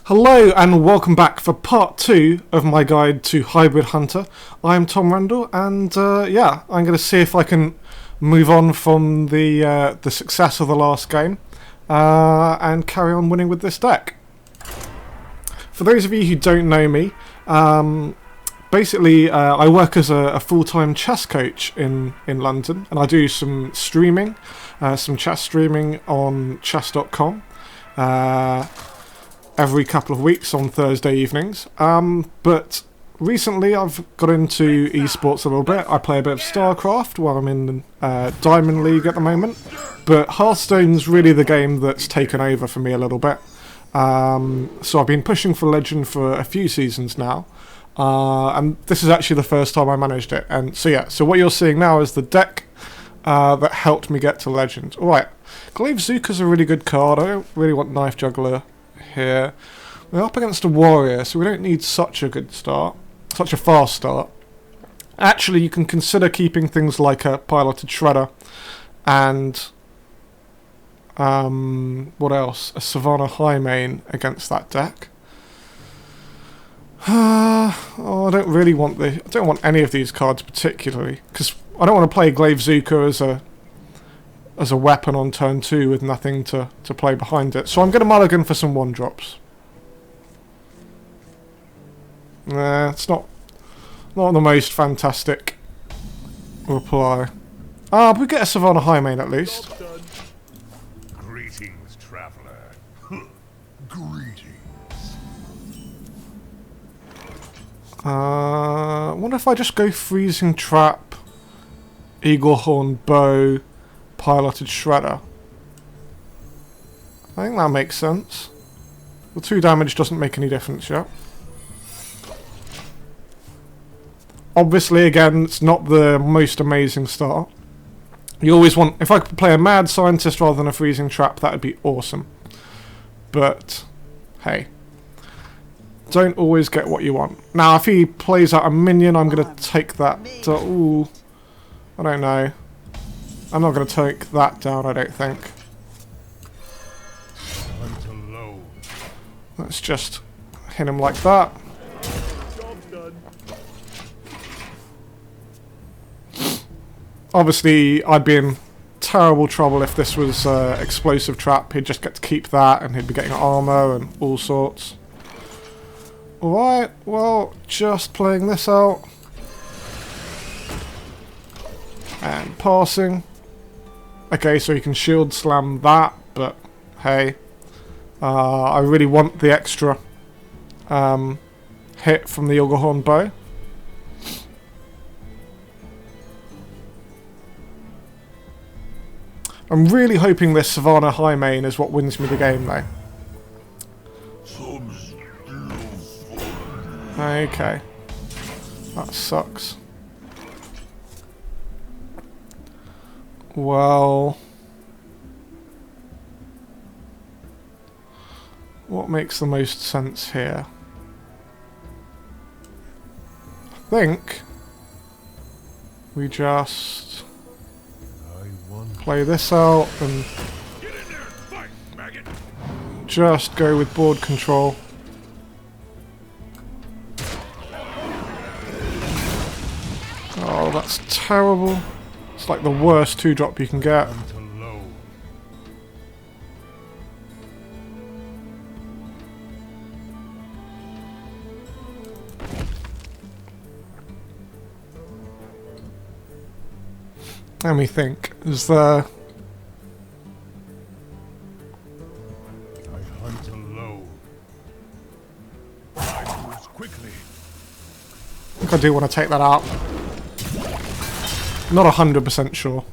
Hello and welcome back for part 2 of my guide to Hybrid Hunter. I'm Tom Rendle and yeah, I'm going to see if I can move on from the success of the last game and carry on winning with this deck. For those of you who don't know me, basically I work as a full-time chess coach in London, and I do some streaming, some chess streaming on chess.com. Every couple of weeks on Thursday evenings. But recently I've got into esports a little bit. I play a bit of StarCraft while I'm in Diamond League at the moment. But Hearthstone's really the game that's taken over for me a little bit. So I've been pushing for Legend for a few seasons now. And this is actually the first time I managed it. And so yeah, so what you're seeing now is the deck that helped me get to Legend. Alright, Glaive Zuka's a really good card. I don't really want Knife Juggler here. We're up against a warrior, so we don't need such a good start, such a fast start. Actually, you can consider keeping things like a piloted shredder and what else? A Savannah Highmane against that deck. Oh, I don't really want I don't want any of these cards particularly, because I don't want to play Glaive Zuka as a weapon on turn 2 with nothing to play behind it. So I'm going to mulligan for some 1-drops. Nah, it's not the most fantastic reply. But we get a Savannah Highmane at least. Greetings, traveler. Greetings. I wonder if I just go Freezing Trap, Eaglehorn Bow, Piloted Shredder. I think that makes sense. The 2 damage doesn't make any difference yet. Obviously, again, it's not the most amazing start. You always want... If I could play a Mad Scientist rather than a Freezing Trap, that would be awesome. But, hey. Don't always get what you want. Now, if he plays out a minion, I'm going to take that... ooh. I don't know. I'm not going to take that down, I don't think. Let's just hit him like that. Obviously, I'd be in terrible trouble if this was Explosive Trap. He'd just get to keep that, and he'd be getting armor and all sorts. Alright, well, just playing this out. And passing. Okay, so you can shield slam that, but hey. I really want the extra hit from the Eaglehorn Bow. I'm really hoping this Savannah Highmane is what wins me the game, though. Okay. That sucks. Well... what makes the most sense here? I think we just play this out and just go with board control. Oh, that's terrible. It's like the worst 2-drop you can get. Let me think. Is there... I hunt alone. I move quickly. I think I do want to take that out. Not 100% sure.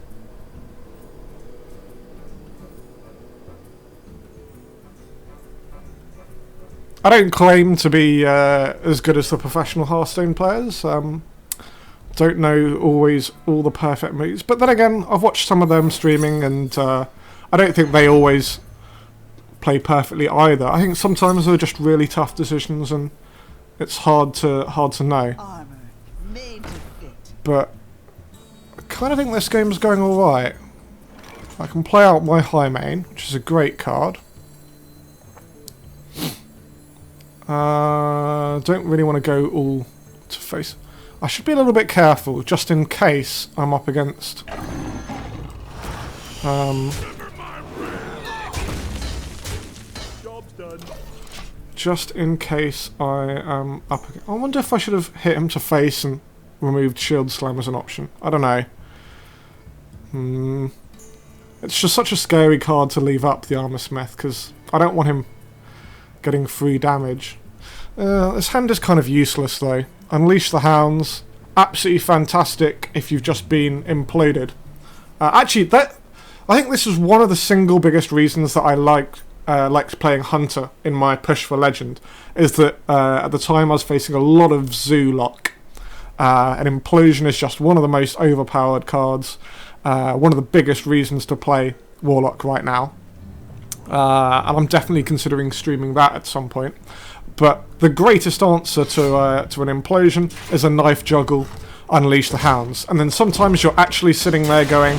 I don't claim to be as good as the professional Hearthstone players. Don't know always all the perfect moves, but then again, I've watched some of them streaming, and I don't think they always play perfectly either. I think sometimes they're just really tough decisions, and it's hard to know. But I kind of think this game's going all right. I can play out my Highmane, which is a great card. Don't really want to go all to face. I should be a little bit careful, just in case I'm up against... Job's done. just in case I am up against... I wonder if I should have hit him to face and removed Shield Slam as an option. I don't know. It's just such a scary card to leave up, the Armor Smith, because I don't want him getting free damage. This hand is kind of useless, though. Unleash the Hounds. Absolutely fantastic if you've just been imploded. Actually, I think this is one of the single biggest reasons that I liked playing Hunter in my push for Legend, is that at the time I was facing a lot of Zoo Lock. And Implosion is just one of the most overpowered cards. One of the biggest reasons to play Warlock right now. And I'm definitely considering streaming that at some point. But the greatest answer to an Implosion is a Knife Juggle, Unleash the Hounds. And then sometimes you're actually sitting there going,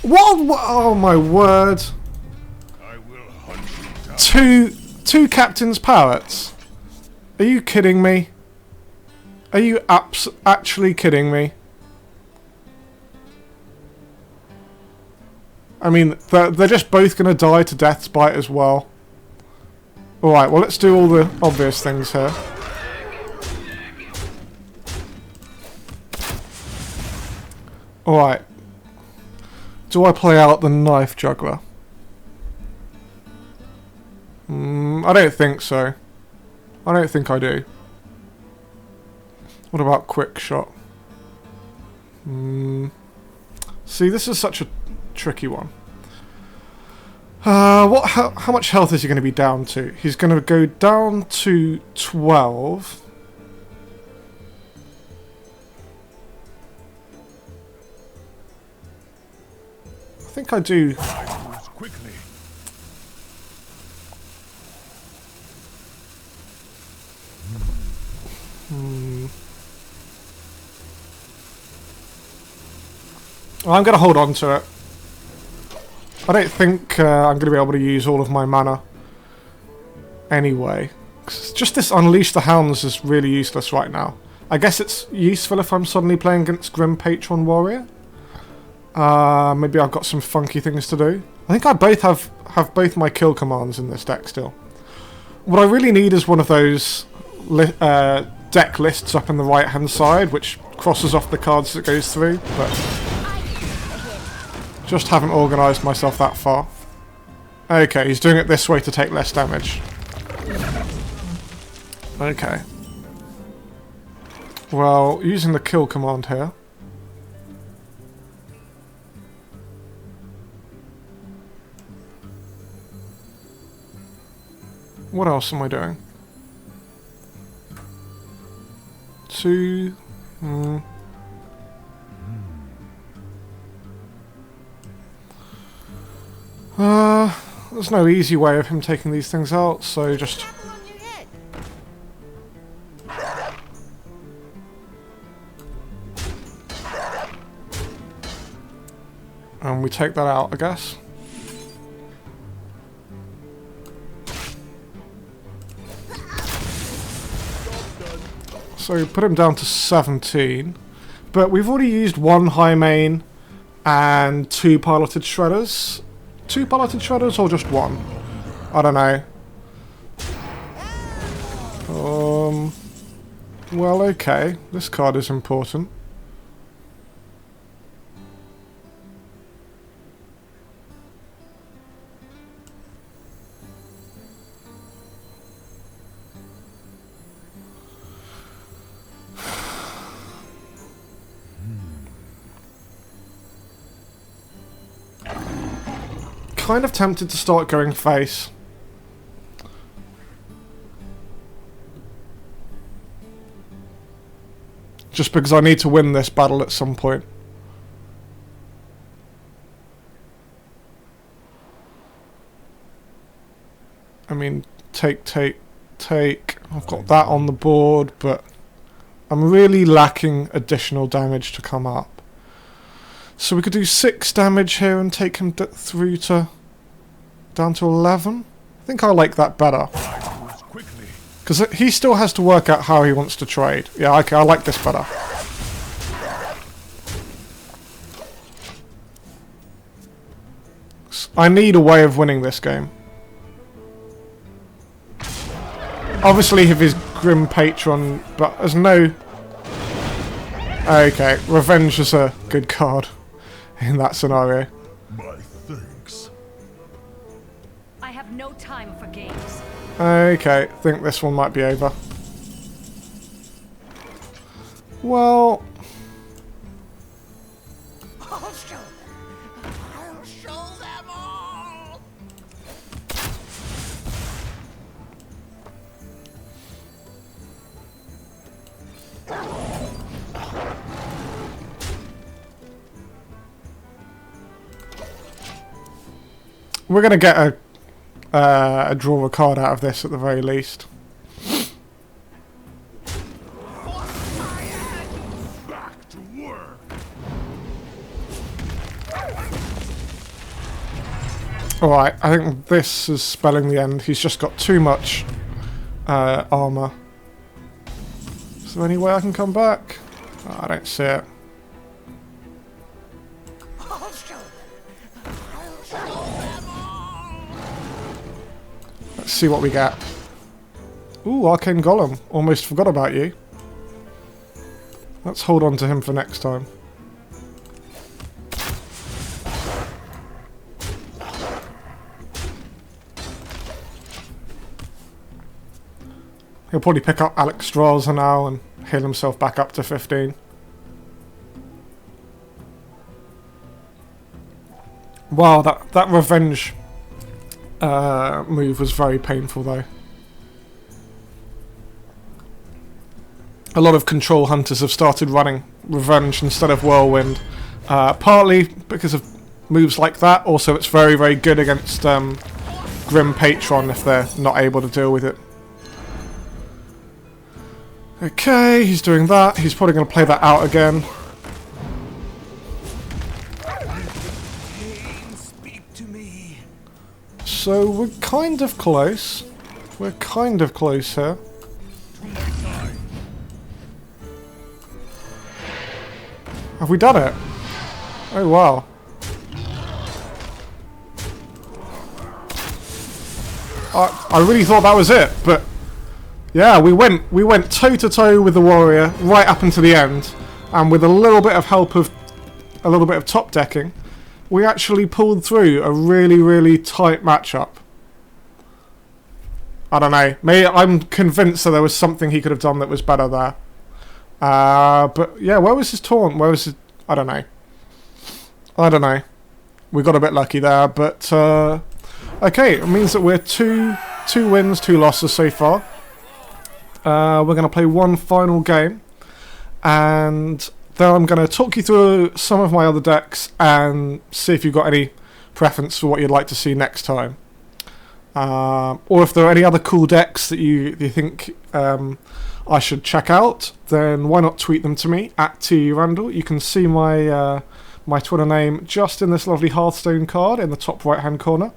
what? Oh my word. I will hunt you down. Two Captain's Parrots? Are you kidding me? Are you actually kidding me? I mean, they're just both going to die to Death's Bite as well. Alright, well, let's do all the obvious things here. Alright. Do I play out the Knife Juggler? I don't think so. I don't think I do. What about Quick Shot? See, this is such a tricky one. How much health is he going to be down to? He's going to go down to 12. I think I do. Quickly. I'm going to hold on to it. I don't think I'm going to be able to use all of my mana anyway. 'Cause just this Unleash the Hounds is really useless right now. I guess it's useful if I'm suddenly playing against Grim Patron Warrior. Maybe I've got some funky things to do. I think I both have both my kill commands in this deck still. What I really need is one of those deck lists up in the right hand side, which crosses off the cards that goes through, but just haven't organised myself that far. Okay, he's doing it this way to take less damage. Okay. Well, using the kill command here. What else am I doing? There's no easy way of him taking these things out, so just... And we take that out, I guess. So put him down to 17. But we've already used one High Main and 2 piloted Shredders. 2 piloted Shredders or just 1? I don't know. Well, okay. This card is important. Kind of tempted to start going face. Just because I need to win this battle at some point. I mean, take. I've got that on the board, but I'm really lacking additional damage to come up. So we could do 6 damage here and take him through to down to 11. I think I like that better. Quickly. Because he still has to work out how he wants to trade. Yeah, okay, I like this better. I need a way of winning this game. Obviously, if he's Grim Patron, but there's no... Okay, Revenge is a good card in that scenario. My thanks. I have no time for games. Okay, I think this one might be over. Well... I'll show them. I'll show them all. We're going to get a draw a card out of this at the very least. Back to work. Alright, I think this is spelling the end. He's just got too much armour. Is there any way I can come back? Oh, I don't see it. I'll show them. I'll show them all. Let's see what we get. Ooh, Arcane Golem. Almost forgot about you. Let's hold on to him for next time. He'll probably pick up Alex Strauza now and heal himself back up to 15. Wow, that revenge move was very painful though. A lot of control hunters have started running revenge instead of whirlwind. Partly because of moves like that, also it's very, very good against Grim Patron if they're not able to deal with it. Okay, he's doing that. He's probably going to play that out again. Speak to me. So we're kind of close. We're kind of close here. Have we done it? Oh wow. I really thought that was it, but yeah, we went toe to toe with the warrior right up until the end, and with a little bit of help of a little bit of top decking, we actually pulled through a really, really tight matchup. I don't know. Maybe I'm convinced that there was something he could have done that was better there. But yeah, where was his taunt? Where was his... I don't know. I don't know. We got a bit lucky there, but okay, it means that we're two wins, 2 losses so far. We're going to play one final game, and then I'm going to talk you through some of my other decks and see if you've got any preference for what you'd like to see next time. Or if there are any other cool decks that you think I should check out, then why not tweet them to me at @Rendle. You can see my my Twitter name just in this lovely Hearthstone card in the top right hand corner.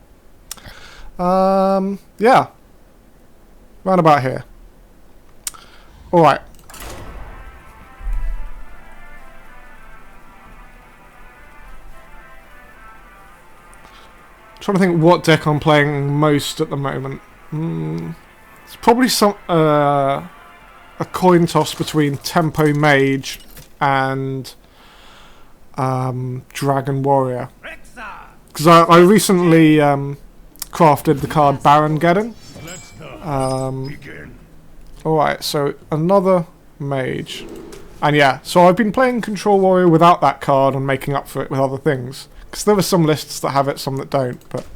Yeah, round about here. Alright. Trying to think what deck I'm playing most at the moment. It's probably some a coin toss between Tempo Mage and Dragon Warrior. Because I recently crafted the card Baron Geddon. Alright, so another mage. And yeah, so I've been playing Control Warrior without that card and making up for it with other things. Because there are some lists that have it, some that don't, but...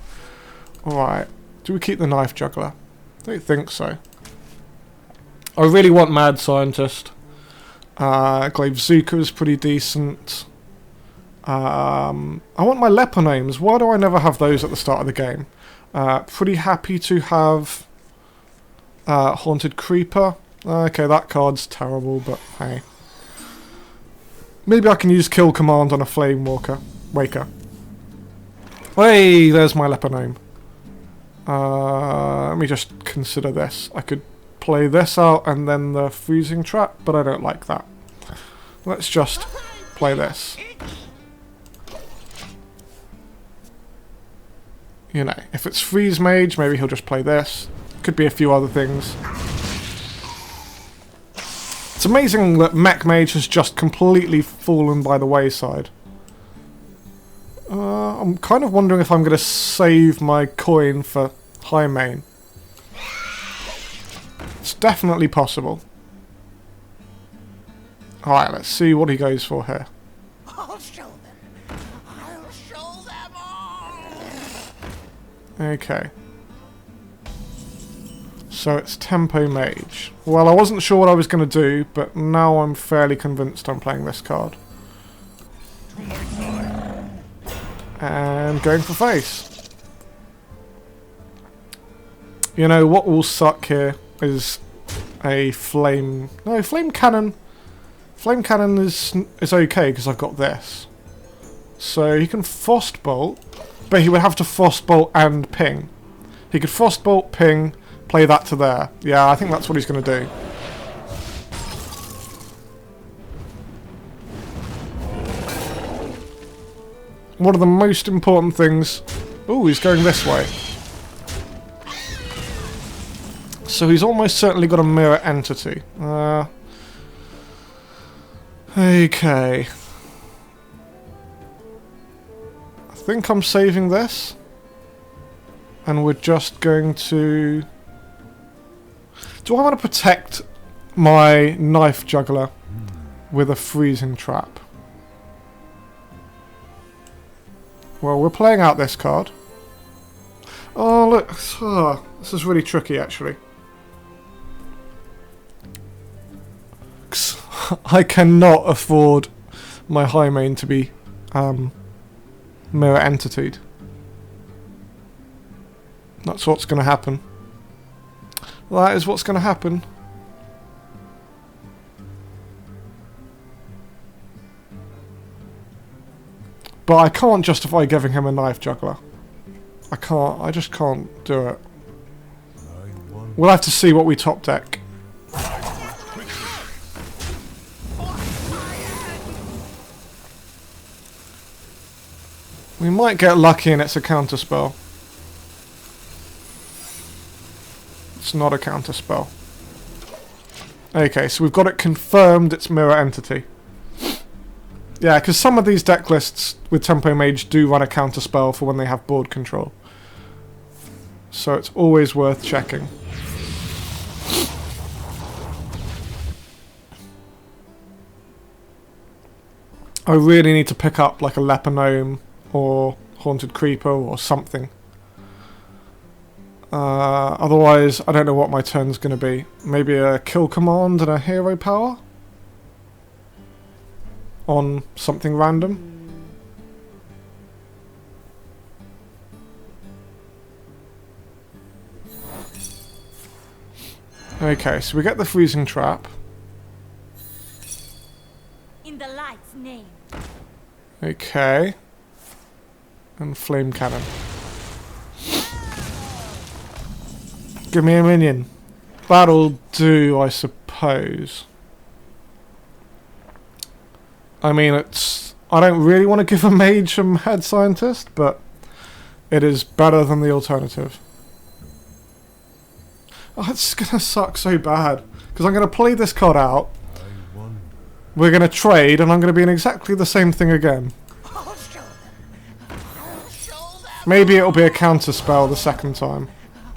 Alright, do we keep the Knife Juggler? I don't think so. I really want Mad Scientist. Glaive Zuka is pretty decent. I want my Leponames. Why do I never have those at the start of the game? Pretty happy to have... Haunted Creeper. Okay, that card's terrible, but hey. Maybe I can use Kill Command on a Flame Waker. Hey, there's my Leponame. Let me just consider this. I could play this out and then the freezing trap, but I don't like that. Let's just play this. You know, if it's freeze mage, maybe he'll just play this. Could be a few other things. It's amazing that mech mage has just completely fallen by the wayside. I'm kind of wondering if I'm going to save my coin for high main. It's definitely possible. Alright, let's see what he goes for here. I'll show them. I'll show them all. Okay. So it's tempo mage. Well, I wasn't sure what I was going to do, but now I'm fairly convinced I'm playing this card. And going for face. You know, what will suck here is a flame... No, flame cannon. Flame cannon is okay because I've got this. So he can frostbolt, but he would have to frostbolt and ping. He could frostbolt, ping, play that to there. Yeah, I think that's what he's going to do. One of the most important things... Ooh, he's going this way. So he's almost certainly got a mirror entity. Okay. I think I'm saving this. And we're just going to... Do I want to protect my knife juggler with a freezing trap? Well, we're playing out this card. Oh, look. Oh, this is really tricky, actually. I cannot afford my high main to be mirror entitied. That's what's going to happen. That is what's going to happen. But I can't justify giving him a knife juggler. I can't. I just can't do it. We'll have to see what we top deck. We might get lucky and it's a counterspell. It's not a counterspell. Okay, so we've got it confirmed it's mirror entity. Yeah, because some of these deck lists with Tempo Mage do run a counterspell for when they have board control. So it's always worth checking. I really need to pick up like a Leper Gnome or Haunted Creeper or something. Otherwise, I don't know what my turn's going to be. Maybe a kill command and a hero power? On something random? Okay, so we get the freezing trap. In the light's name. Okay. And flame cannon. Give me a minion. That'll do, I suppose. I mean, it's... I don't really want to give a mage a mad scientist, but it is better than the alternative. Oh, it's gonna suck so bad. Because I'm gonna play this card out. We're gonna trade, and I'm gonna be in exactly the same thing again. I'll show them. I'll show them. Maybe it'll be a counter spell the second time.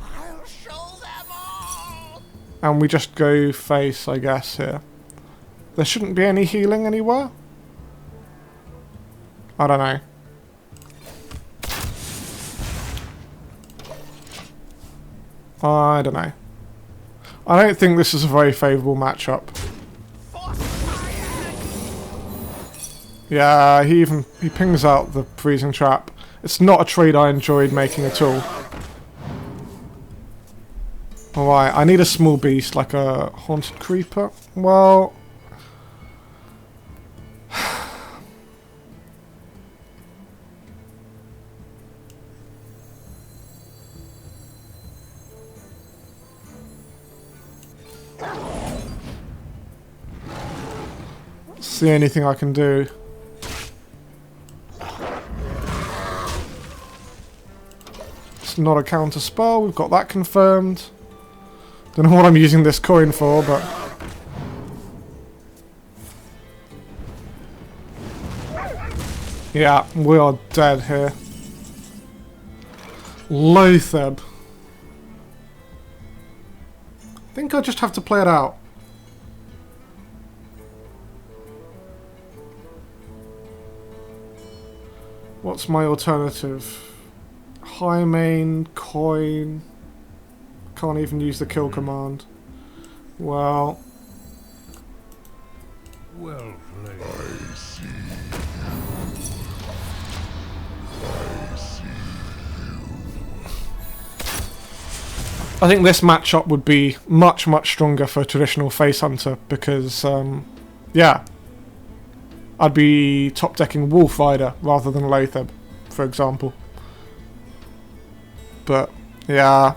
I'll show them all. And we just go face, I guess, here. There shouldn't be any healing anywhere? I don't know. I don't know. I don't think this is a very favourable matchup. Yeah, he pings out the freezing trap. It's not a trade I enjoyed making at all. Alright, I need a small beast like a Haunted Creeper. Well... See anything I can do. It's not a counter spell, we've got that confirmed. Don't know what I'm using this coin for, but... yeah, we are dead here. Lotheb. I think I just have to play it out. What's my alternative? High main, coin. Can't even use the kill command. Well. Well played. I see. I think this matchup would be much, much stronger for a traditional face hunter because, yeah. I'd be top decking Wolf Rider rather than Lotheb, for example. But, yeah.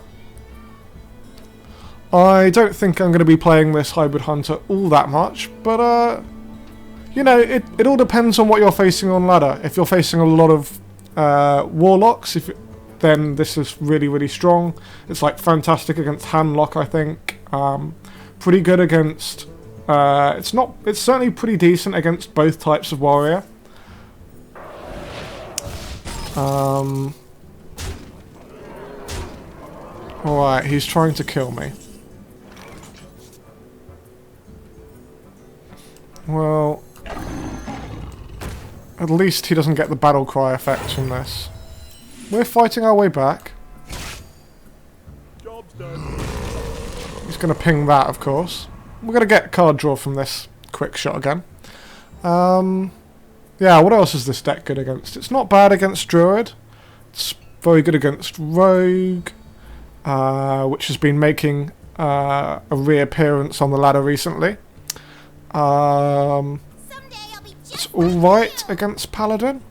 I don't think I'm going to be playing this Hybrid Hunter all that much, but, you know, it all depends on what you're facing on ladder. If you're facing a lot of Warlocks, then this is really, really strong. It's like fantastic against Handlock, I think. Pretty good against... it's certainly pretty decent against both types of warrior. Alright, he's trying to kill me. Well, at least he doesn't get the battle cry effect from this. We're fighting our way back. Job's done. He's going to ping that, of course. We're going to get card draw from this quick shot again. Yeah, what else is this deck good against? It's not bad against Druid. It's very good against Rogue, which has been making a reappearance on the ladder recently. It's alright against Paladin.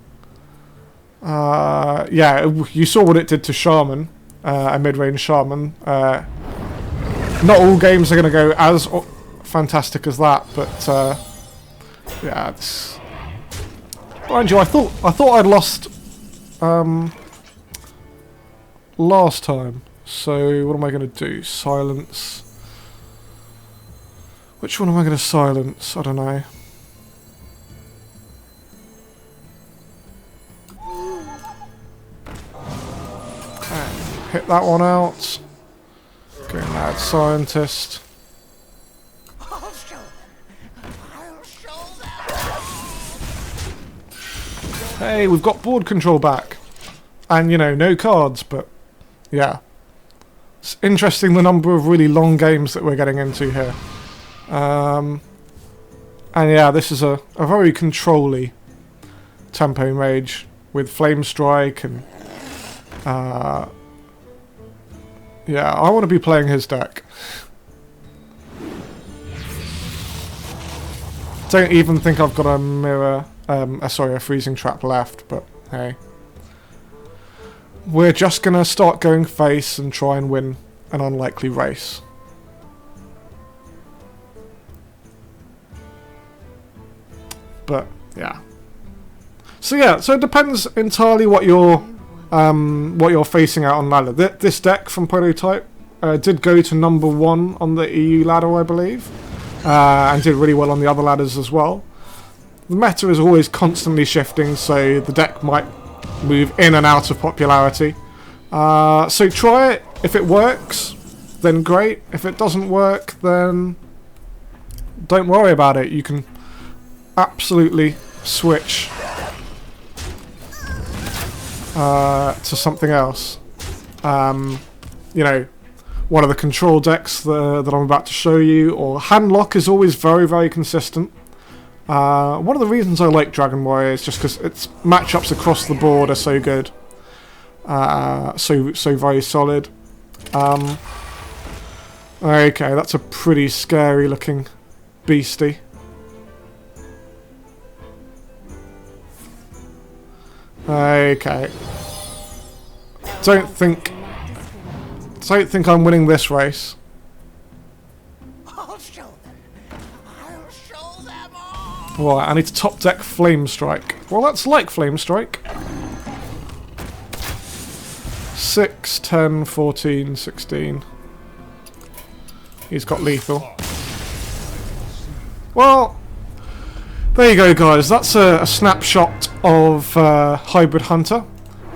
Yeah, you saw what it did to Shaman, a mid-range Shaman. Not all games are going to go as fantastic as that, but yeah. Mind you, I thought I'd lost last time. So what am I going to do? Silence. Which one am I going to silence? I don't know. And hit that one out. Go mad scientist. I'll show them. I'll show them. Hey, we've got board control back. And, you know, no cards, but yeah. It's interesting the number of really long games that we're getting into here. And yeah, this is a very control-y tempo mage with Flame Strike and yeah, I want to be playing his deck. Don't even think I've got a mirror, sorry, a freezing trap left, but hey. We're just gonna start going face and try and win an unlikely race. But yeah. So yeah, so it depends entirely what you're facing out on ladder. This deck from Prototype did go to number 1 on the EU ladder, I believe, and did really well on the other ladders as well. The meta is always constantly shifting, so the deck might move in and out of popularity. So try it. If it works, then great. If it doesn't work, then don't worry about it. You can absolutely switch to something else. You know, one of the control decks that I'm about to show you, or Handlock is always very, very consistent. One of the reasons I like Dragon Warrior is just because its matchups across the board are so good. So very solid. Okay, that's a pretty scary looking beastie. Okay. Don't think I'm winning this race. I'll Right, I need to top deck Flame Strike. Well, that's like Flame Strike. 6, 10, 14, 16. He's got lethal. Well, there you go, guys. That's a snapshot of Hybrid Hunter.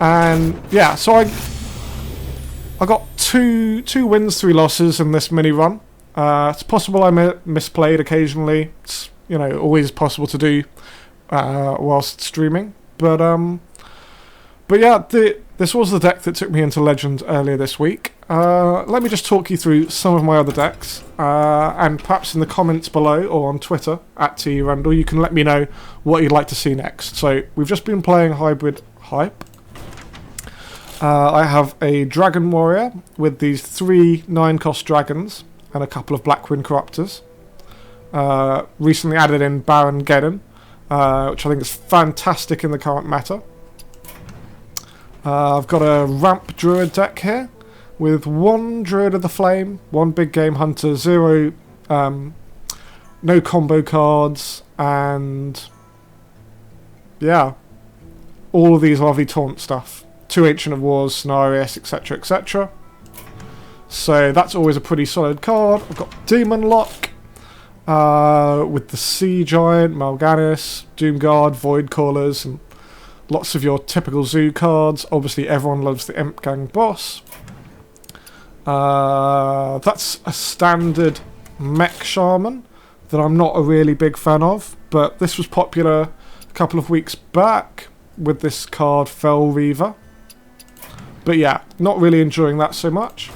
And yeah, so I got two wins, 3 losses in this mini run. It's possible I misplayed occasionally. It's, you know, always possible to do whilst streaming. But yeah, this was the deck that took me into Legend earlier this week. Let me just talk you through some of my other decks, and perhaps in the comments below or on Twitter @Rendle, you can let me know what you'd like to see next. So we've just been playing Hybrid Hype. I have a Dragon Warrior with these 3 9-cost dragons and a couple of Blackwind Corruptors. Recently added in Baron Geddon, which I think is fantastic in the current meta. I've got a Ramp Druid deck here with 1 Druid of the Flame, 1 Big Game Hunter, 0 no combo cards, and yeah, all of these lovely taunt stuff. 2 Ancient of Wars, Scenarius, etc, etc. So that's always a pretty solid card. I've got Demon Lock with the Sea Giant, Mal'Ganis, Doomguard, Void Callers, and lots of your typical zoo cards. Obviously everyone loves the Imp Gang boss. That's a standard Mech Shaman that I'm not a really big fan of, but this was popular a couple of weeks back with this card, Fell Reaver. But yeah, not really enjoying that so much.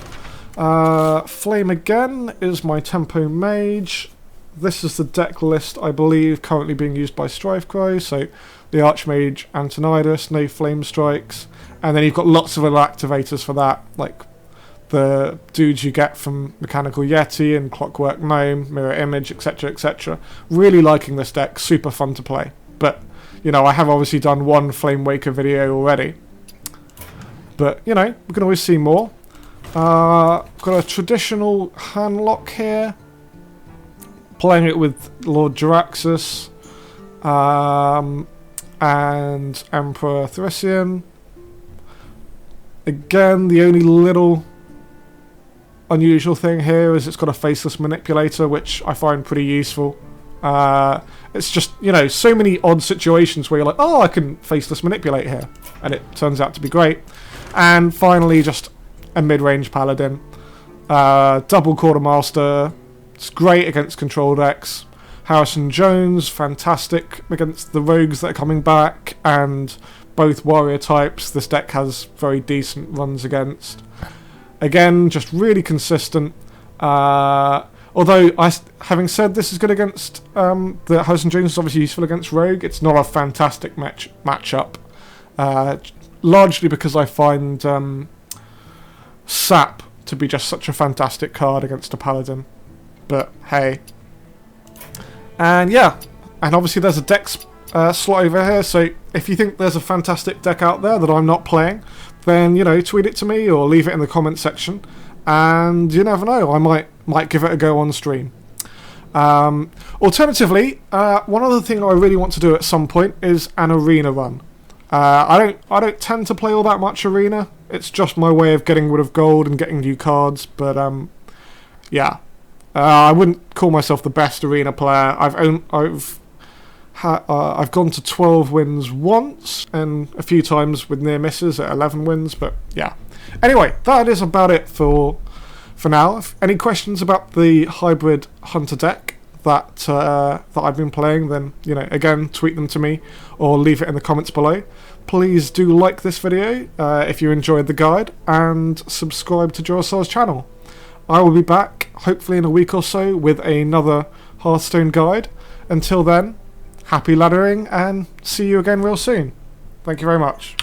Flame Again is my Tempo Mage. This is the deck list, I believe, currently being used by Strifecrow. So the Archmage Antonidas, no Flame Strikes. And then you've got lots of other activators for that, like the dudes you get from Mechanical Yeti and Clockwork Gnome, Mirror Image, etc, etc. Really liking this deck, super fun to play. But, you know, I have obviously done 1 Flame Waker video already. But, you know, we can always see more. Got a traditional Handlock here. Playing it with Lord Jaraxxus and Emperor Thracian. Again, the only little unusual thing here is it's got a Faceless Manipulator, which I find pretty useful. It's just, you know, so many odd situations where you're like, oh, I can Faceless Manipulate here. And it turns out to be great. And finally, just a mid-range Paladin. Double Quartermaster. It's great against control decks. Harrison Jones, fantastic against the rogues that are coming back. And both warrior types this deck has very decent runs against. Again, just really consistent. Although, having said this is good against... the Harrison Jones is obviously useful against rogue. It's not a fantastic matchup. Largely because I find Sap to be just such a fantastic card against a Paladin. But hey. And yeah, and obviously there's a deck slot over here, so if you think there's a fantastic deck out there that I'm not playing, then, you know, tweet it to me or leave it in the comment section, and you never know, I might give it a go on stream. Alternatively, one other thing I really want to do at some point is an arena run. I don't tend to play all that much arena. It's just my way of getting rid of gold and getting new cards. But yeah, I wouldn't call myself the best arena player. I've gone to 12 wins once and a few times with near misses at 11 wins. But yeah. Anyway, that is about it for now. If any questions about the Hybrid Hunter deck that I've been playing, then, you know, again, tweet them to me or leave it in the comments below. Please do like this video if you enjoyed the guide, and subscribe to Duracell's channel. I will be back hopefully in a week or so with another Hearthstone guide. Until then, happy laddering and see you again real soon. Thank you very much.